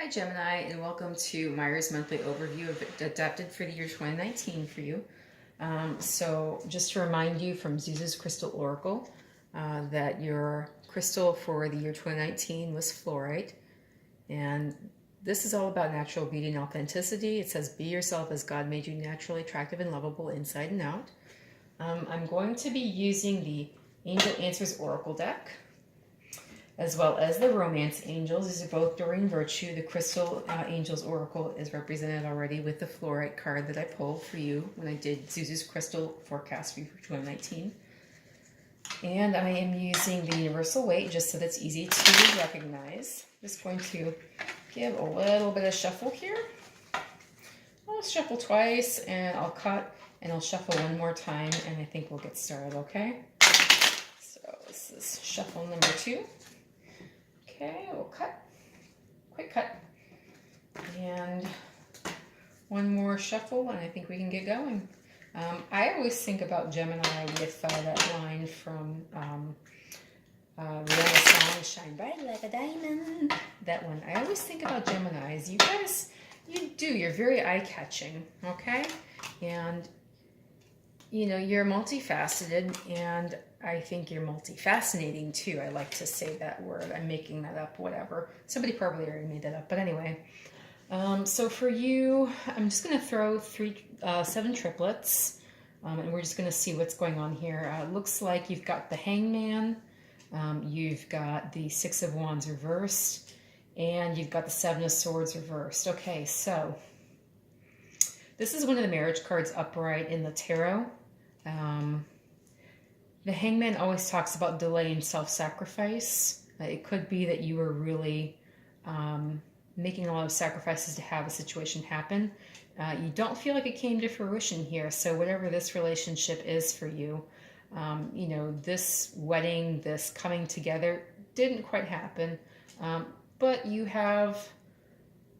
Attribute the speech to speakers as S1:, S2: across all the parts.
S1: Hi Gemini, and welcome to Meyer's monthly overview of adapted for the year 2019 for you. So just to remind you from Zeus's Crystal Oracle that your crystal for the year 2019 was fluorite. And this is all about natural beauty and authenticity. It says, be yourself as God made you, naturally attractive and lovable inside and out. I'm going to be using the Angel Answers Oracle deck, as well as the Romance Angels. These are both Doreen Virtue. The Crystal Angels Oracle is represented already with the fluorite card that I pulled for you when I did Zuzu's Crystal forecast for you for 2019. And I am using the Universal Weight just so that's easy to recognize. Just going to give a little bit of shuffle here. I'll shuffle twice and I'll cut and I'll shuffle one more time and I think we'll get started, okay? So this is shuffle number 2. Okay, we'll cut, quick cut, and one more shuffle, and I think we can get going. I always think about Gemini with that line from Rihanna's song, Shine Bright Like a Diamond. That one. I always think about Geminis. You guys, you're very eye-catching, okay? And, you know, you're multifaceted, and I think you're multi-fascinating too. I like to say that word. I'm making that up, whatever. Somebody probably already made that up, but anyway. So for you, I'm just going to throw 7 triplets, and we're just going to see what's going on here. It looks like you've got the Hangman, you've got the 6 of Wands reversed, and you've got the 7 of Swords reversed. Okay, so this is one of the marriage cards upright in the tarot. The Hangman always talks about delay and self-sacrifice. It could be that you were really making a lot of sacrifices to have a situation happen. You don't feel like it came to fruition here, so whatever this relationship is for you, you know, this wedding, this coming together didn't quite happen, but you have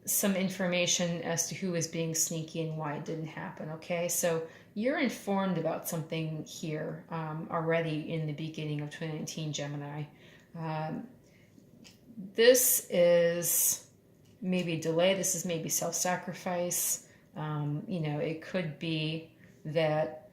S1: some information as to who is being sneaky and why it didn't happen, okay? So you're informed about something here already in the beginning of 2019, Gemini. This is maybe a delay. This is maybe self-sacrifice. You know, it could be that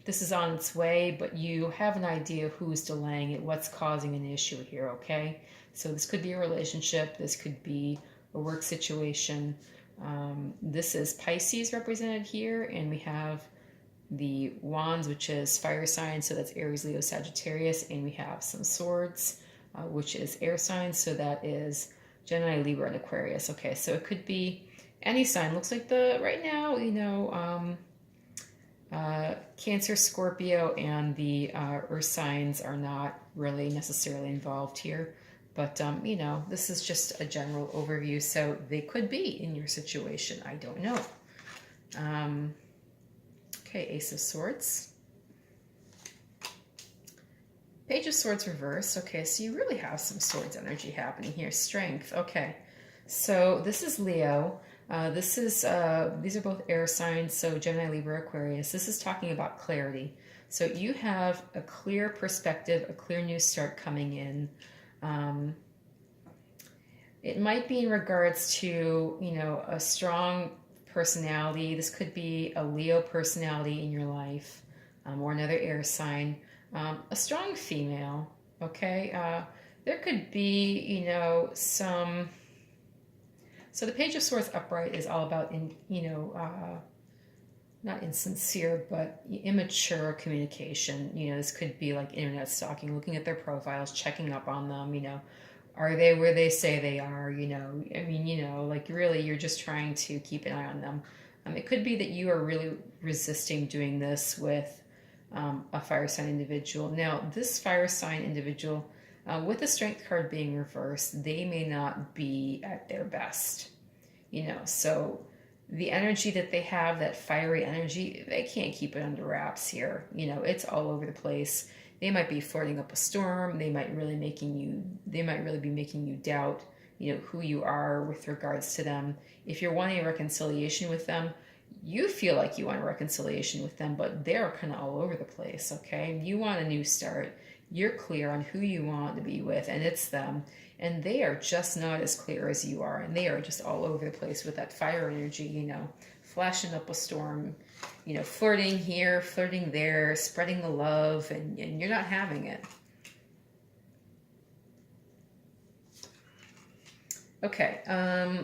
S1: this is on its way, but you have an idea who's delaying it, what's causing an issue here, okay? So this could be a relationship. This could be a work situation. This is Pisces represented here, and we have the Wands, which is fire sign, so that's Aries, Leo, Sagittarius, and we have some Swords, which is air signs, so that is Gemini, Libra, and Aquarius. Okay, so it could be any sign. Looks like right now, you know, Cancer, Scorpio, and the Earth signs are not really necessarily involved here. But, you know, this is just a general overview, so they could be in your situation. I don't know. Okay, Ace of Swords. Page of Swords reverse. Okay, so you really have some Swords energy happening here. Strength. Okay, so this is Leo. These are both air signs, so Gemini, Libra, Aquarius. This is talking about clarity. So you have a clear perspective, a clear new start coming in. It might be in regards to, you know, a strong personality. This could be a Leo personality in your life, or another air sign, a strong female, okay? There could be, you know, so the Page of Swords upright is all about, not insincere, but immature communication. You know, this could be like internet stalking, looking at their profiles, checking up on them, you know. Are they where they say they are, you know? I mean, you know, like really you're just trying to keep an eye on them. It could be that you are really resisting doing this with a fire sign individual. Now, this fire sign individual, with the Strength card being reversed, they may not be at their best, you know, so the energy that they have, that fiery energy, they can't keep it under wraps here. You know, it's all over the place. They might be flirting up a storm. They might really be making you doubt, you know, who you are with regards to them. If you're wanting a reconciliation with them, you feel like you want a reconciliation with them, but they're kind of all over the place, okay? You want a new start. You're clear on who you want to be with, and it's them. and they are just not as clear as you are, and they are just all over the place with that fire energy, flashing up a storm, flirting here, flirting there, spreading the love, and you're not having it. Okay,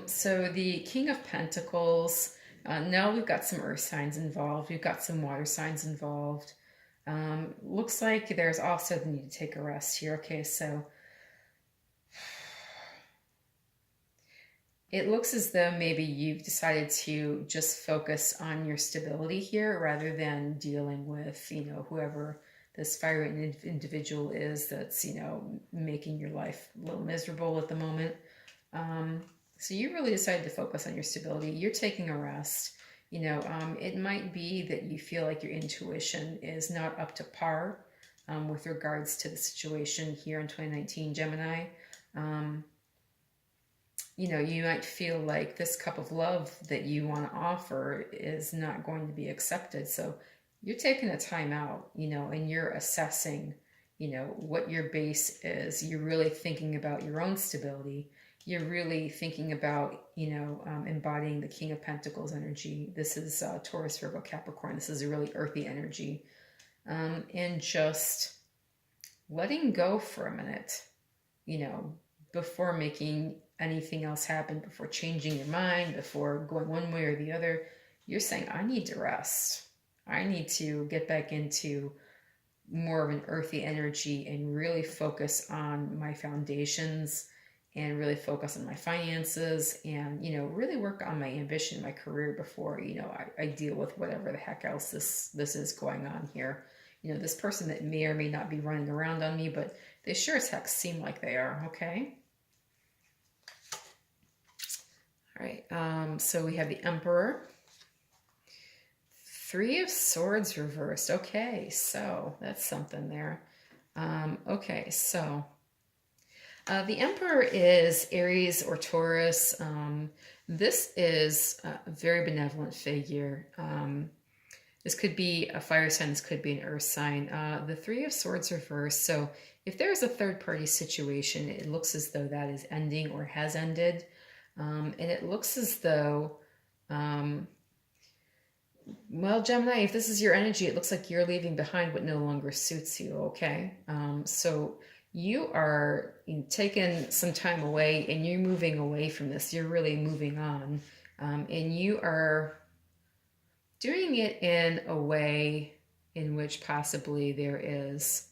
S1: so the King of Pentacles, now we've got some earth signs involved, we've got some water signs involved. Looks like there's also the need to take a rest here. Okay, so it looks as though maybe you've decided to just focus on your stability here rather than dealing with, whoever this fiery individual is that's, making your life a little miserable at the moment. So you really decided to focus on your stability. You're taking a rest. It might be that you feel like your intuition is not up to par with regards to the situation here in 2019, Gemini. You might feel like this cup of love that you want to offer is not going to be accepted. So you're taking a time out, and you're assessing, what your base is. You're really thinking about your own stability. You're really thinking about, embodying the King of Pentacles energy. This is Taurus, Virgo, Capricorn. This is a really earthy energy. And just letting go for a minute, before making anything else happen, before changing your mind, before going one way or the other. You're saying, I need to rest. I need to get back into more of an earthy energy and really focus on my foundations and really focus on my finances and, really work on my ambition, my career before, I deal with whatever the heck else this is going on here. This person that may or may not be running around on me, but they sure as heck seem like they are, okay? All right, so we have the Emperor. Three of Swords reversed. Okay, so that's something there. Okay, so the Emperor is Aries or Taurus. This is a very benevolent figure. This could be a fire sign, this could be an earth sign. The Three of Swords reversed. So if there's a third-party situation, it looks as though that is ending or has ended. And it looks as though, well, Gemini, if this is your energy, it looks like you're leaving behind what no longer suits you, okay? So you are taking some time away and you're moving away from this. You're really moving on. And you are doing it in a way in which possibly there is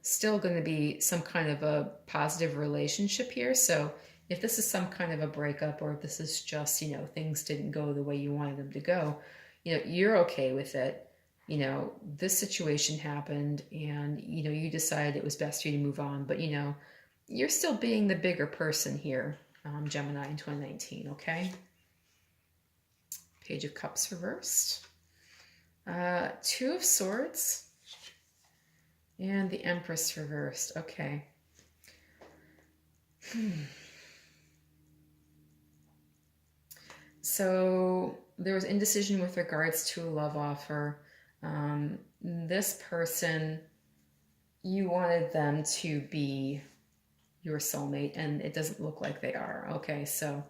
S1: still going to be some kind of a positive relationship here. So if this is some kind of a breakup, or if this is just, things didn't go the way you wanted them to go, you're okay with it. This situation happened and, you decided it was best for you to move on. But, you're still being the bigger person here, Gemini, in 2019, okay? Page of Cups reversed. Two of Swords. And the Empress reversed. Okay. So there was indecision with regards to a love offer. This person, you wanted them to be your soulmate, and it doesn't look like they are. Okay, so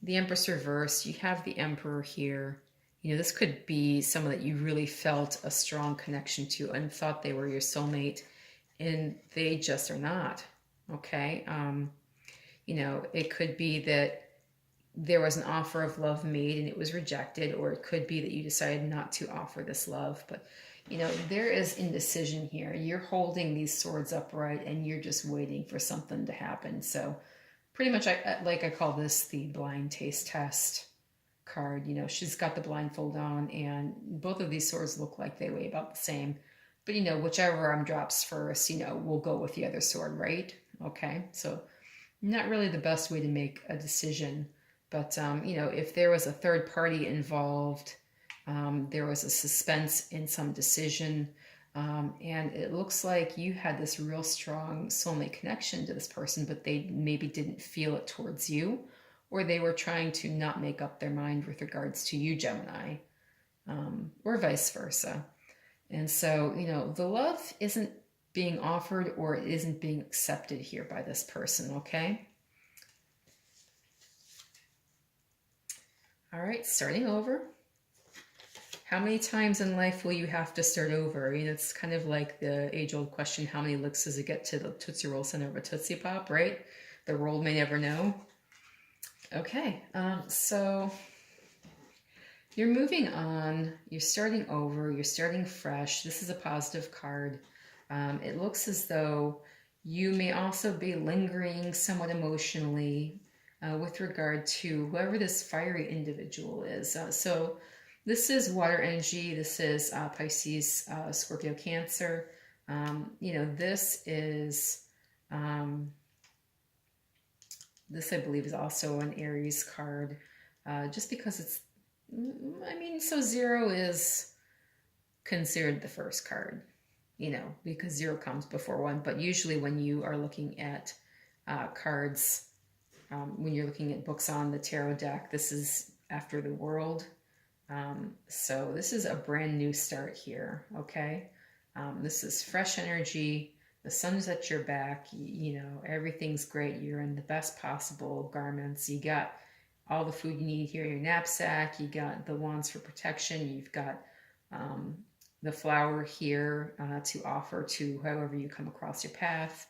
S1: the Empress reversed. You have the Emperor here. This could be someone that you really felt a strong connection to and thought they were your soulmate, and they just are not. Okay, it could be that there was an offer of love made and it was rejected, or it could be that you decided not to offer this love. But, there is indecision here. You're holding these swords upright and you're just waiting for something to happen. So pretty much, I call this the blind taste test card. She's got the blindfold on and both of these swords look like they weigh about the same. But, whichever arm drops first, we'll go with the other sword, right? Okay, so not really the best way to make a decision. But, if there was a third party involved, there was a suspense in some decision, and it looks like you had this real strong soulmate connection to this person, but they maybe didn't feel it towards you, or they were trying to not make up their mind with regards to you, Gemini, or vice versa. And so, the love isn't being offered or it isn't being accepted here by this person, okay? All right, starting over. How many times in life will you have to start over? I mean, it's kind of like the age-old question, how many licks does it get to the Tootsie Roll center of a Tootsie Pop, right? The world may never know. Okay, so you're moving on, you're starting over, you're starting fresh. This is a positive card. It looks as though you may also be lingering somewhat emotionally with regard to whoever this fiery individual is. So this is water energy. This is Pisces, Scorpio, Cancer. You know, this is, this I believe is also an Aries card, just because it's, I mean, so 0 is considered the first card, you know, because 0 comes before 1. But usually when you are looking at cards, when you're looking at books on the tarot deck, this is after the world. So this is a brand new start here, okay? This is fresh energy. The sun's at your back. You know, everything's great. You're in the best possible garments. You got all the food you need here in your knapsack. You got the wands for protection. You've got the flower here to offer to whoever you come across your path.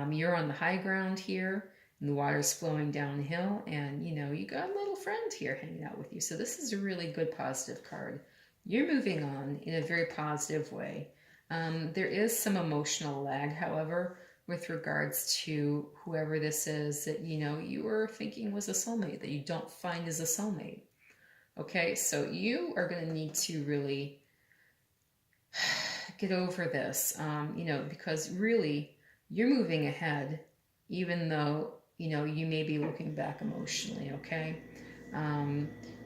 S1: You're on the high ground here, and the water's flowing downhill, and you know, you got a little friend here hanging out with you. So this is a really good positive card. You're moving on in a very positive way. There is some emotional lag, however, with regards to whoever this is that, you know, you were thinking was a soulmate, that you don't find as a soulmate. Okay, so you are going to need to really get over this, you know, because really you're moving ahead, even though, you know, you may be looking back emotionally, okay?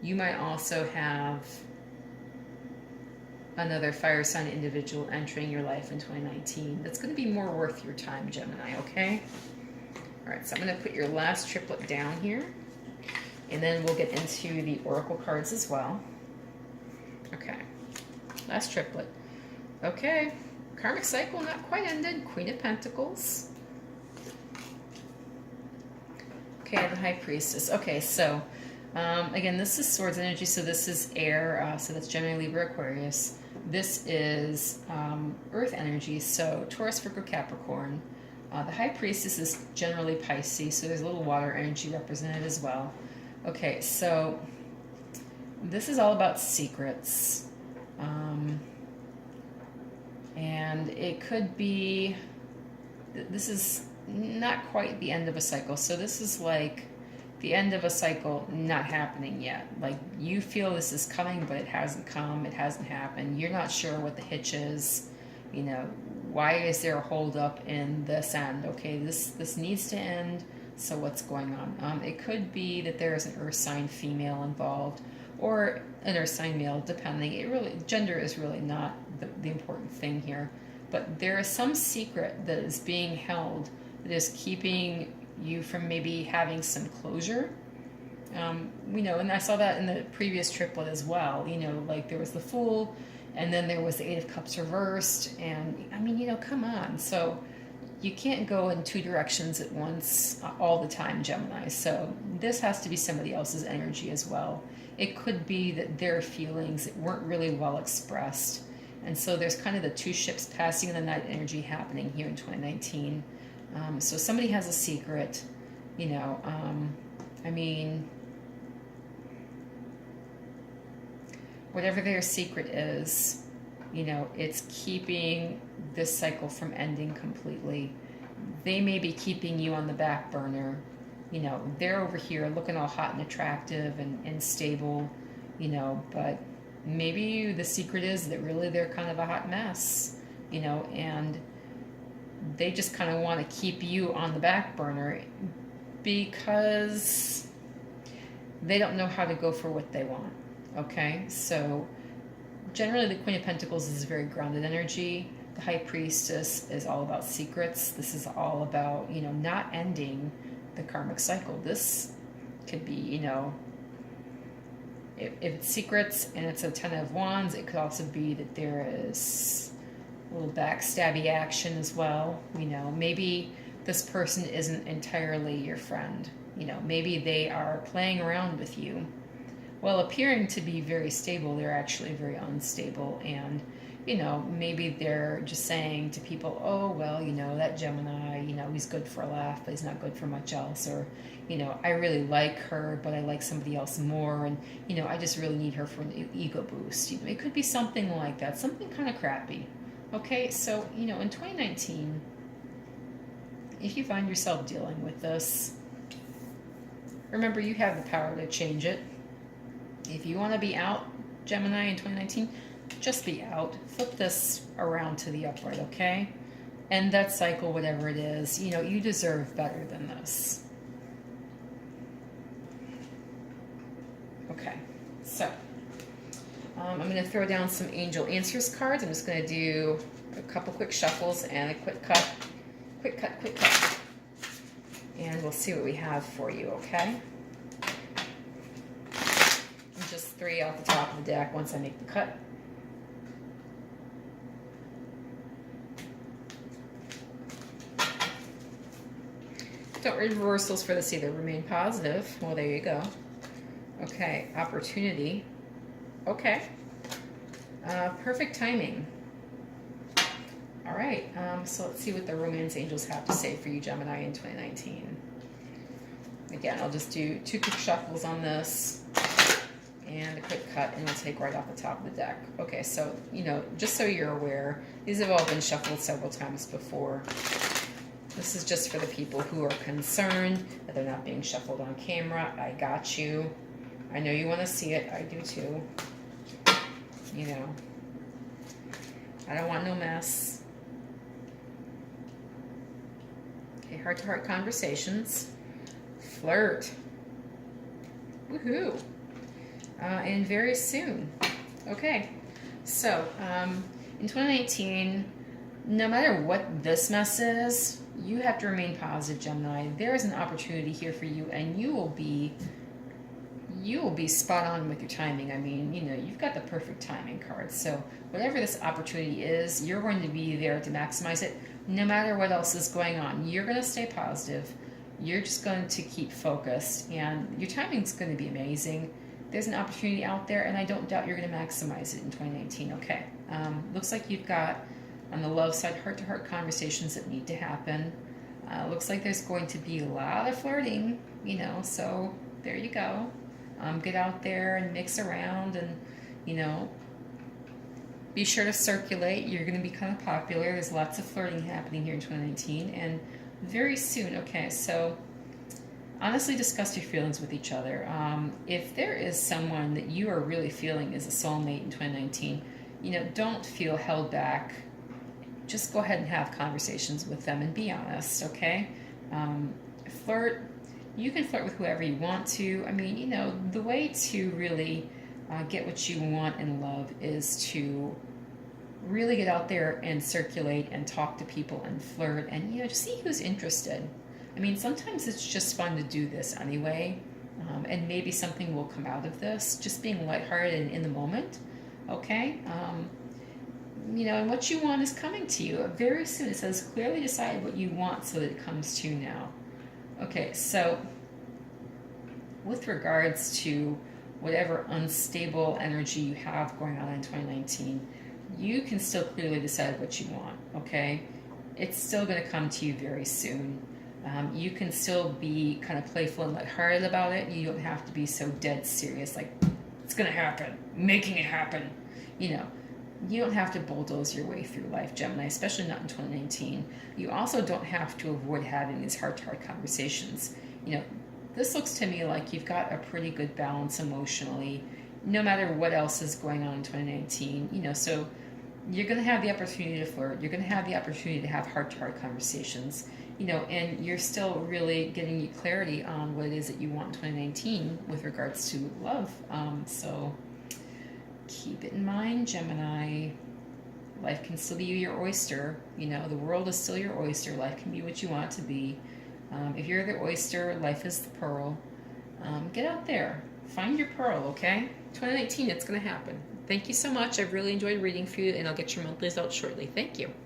S1: You might also have another fire sign individual entering your life in 2019. That's going to be more worth your time, Gemini, okay? All right, so I'm going to put your last triplet down here, and then we'll get into the oracle cards as well. Okay, last triplet. Okay, karmic cycle not quite ended. Queen of Pentacles. Okay, the High Priestess. Okay, so again, this is swords energy, so this is air, so that's Gemini, Libra, Aquarius. This is earth energy, so Taurus, Virgo, Capricorn. The High Priestess is generally Pisces, so there's a little water energy represented as well. Okay, so this is all about secrets. And it could be, this is not quite the end of a cycle. So this is like the end of a cycle not happening yet. Like you feel this is coming, but it hasn't come, it hasn't happened. You're not sure what the hitch is. You know, why is there a hold up in this end? Okay, this needs to end, so what's going on? It could be that there is an earth sign female involved, or an earth sign male, depending. It really, gender is really not the important thing here. But there is some secret that is being held that is keeping you from maybe having some closure. You know, and I saw that in the previous triplet as well. You know, like there was the Fool, and then there was the Eight of Cups reversed, and I mean, you know, come on. So you can't go in two directions at once all the time, Gemini. So this has to be somebody else's energy as well. It could be that their feelings weren't really well expressed. And so there's kind of the two ships passing in the night energy happening here in 2019. So somebody has a secret, you know, I mean, whatever their secret is, you know, it's keeping this cycle from ending completely. They may be keeping you on the back burner. You know, they're over here looking all hot and attractive and stable, you know, but maybe the secret is that really they're kind of a hot mess, you know, and they just kind of want to keep you on the back burner because they don't know how to go for what they want, okay? So generally the Queen of Pentacles is very grounded energy. The High Priestess is all about secrets. This is all about, you know, not ending the karmic cycle. This could be, you know, if it's secrets and it's a Ten of Wands, it could also be that there is little backstabby action as well. You know, maybe this person isn't entirely your friend. You know, maybe they are playing around with you. While appearing to be very stable, they're actually very unstable. And, you know, maybe they're just saying to people, oh, well, you know, that Gemini, you know, he's good for a laugh, but he's not good for much else. Or, you know, I really like her, but I like somebody else more. And, you know, I just really need her for an ego boost. You know, it could be something like that, something kind of crappy. Okay, so, you know, in 2019, if you find yourself dealing with this, remember you have the power to change it. If you want to be out, Gemini, in 2019, just be out. Flip this around to the upright, okay? End that cycle, whatever it is. You know, you deserve better than this. Okay, so I'm going to throw down some angel answers cards. I'm just going to do a couple quick shuffles and a quick cut. Quick cut, quick cut. And we'll see what we have for you, okay? And just 3 off the top of the deck once I make the cut. Don't read reversals for this either. Remain positive. Well, there you go. Okay, opportunity. Okay. Perfect timing. All right, so let's see what the romance angels have to say for you, Gemini, in 2019. Again, I'll just do 2 quick shuffles on this and a quick cut, and we'll take right off the top of the deck. Okay, so, you know, just so you're aware, these have all been shuffled several times before. This is just for the people who are concerned that they're not being shuffled on camera. I got you. I know you want to see it. I do too. You know, I don't want no mess. Okay, heart-to-heart conversations. Flirt. Woohoo. And very soon. Okay, so in 2019, no matter what this mess is, you have to remain positive, Gemini. There is an opportunity here for you, and you will be spot on with your timing. I mean, you know, you've got the perfect timing card. So whatever this opportunity is, you're going to be there to maximize it no matter what else is going on. You're going to stay positive. You're just going to keep focused, and your timing's going to be amazing. There's an opportunity out there, and I don't doubt you're going to maximize it in 2019. Okay, looks like you've got, on the love side, heart-to-heart conversations that need to happen. Looks like there's going to be a lot of flirting, you know, so there you go. Get out there and mix around, and, you know, be sure to circulate. You're going to be kind of popular. There's lots of flirting happening here in 2019, and very soon. Okay, so honestly discuss your feelings with each other. If there is someone that you are really feeling is a soulmate in 2019, you know, don't feel held back. Just go ahead and have conversations with them and be honest, okay? Flirt. You can flirt with whoever you want to. I mean, you know, the way to really get what you want in love is to really get out there and circulate and talk to people and flirt and, you know, just see who's interested. I mean, sometimes it's just fun to do this anyway, and maybe something will come out of this. Just being lighthearted and in the moment, okay? You know, and what you want is coming to you very soon. It says, clearly decide what you want so that it comes to you now. Okay, so with regards to whatever unstable energy you have going on in 2019, you can still clearly decide what you want, okay? It's still going to come to you very soon. You can still be kind of playful and lighthearted about it. You don't have to be so dead serious, like, it's going to happen, making it happen. You know, you don't have to bulldoze your way through life, Gemini, especially not in 2019. You also don't have to avoid having these heart-to-heart conversations. You know, this looks to me like you've got a pretty good balance emotionally, no matter what else is going on in 2019. You know, so you're going to have the opportunity to flirt. You're going to have the opportunity to have heart-to-heart conversations. You know, and you're still really getting you clarity on what it is that you want in 2019 with regards to love. So keep it in mind, Gemini. Life can still be your oyster. You know, the world is still your oyster. Life can be what you want it to be. If you're the oyster, life is the pearl. Get out there. Find your pearl, okay? 2019, it's going to happen. Thank you so much. I've really enjoyed reading for you, and I'll get your monthlies out shortly. Thank you.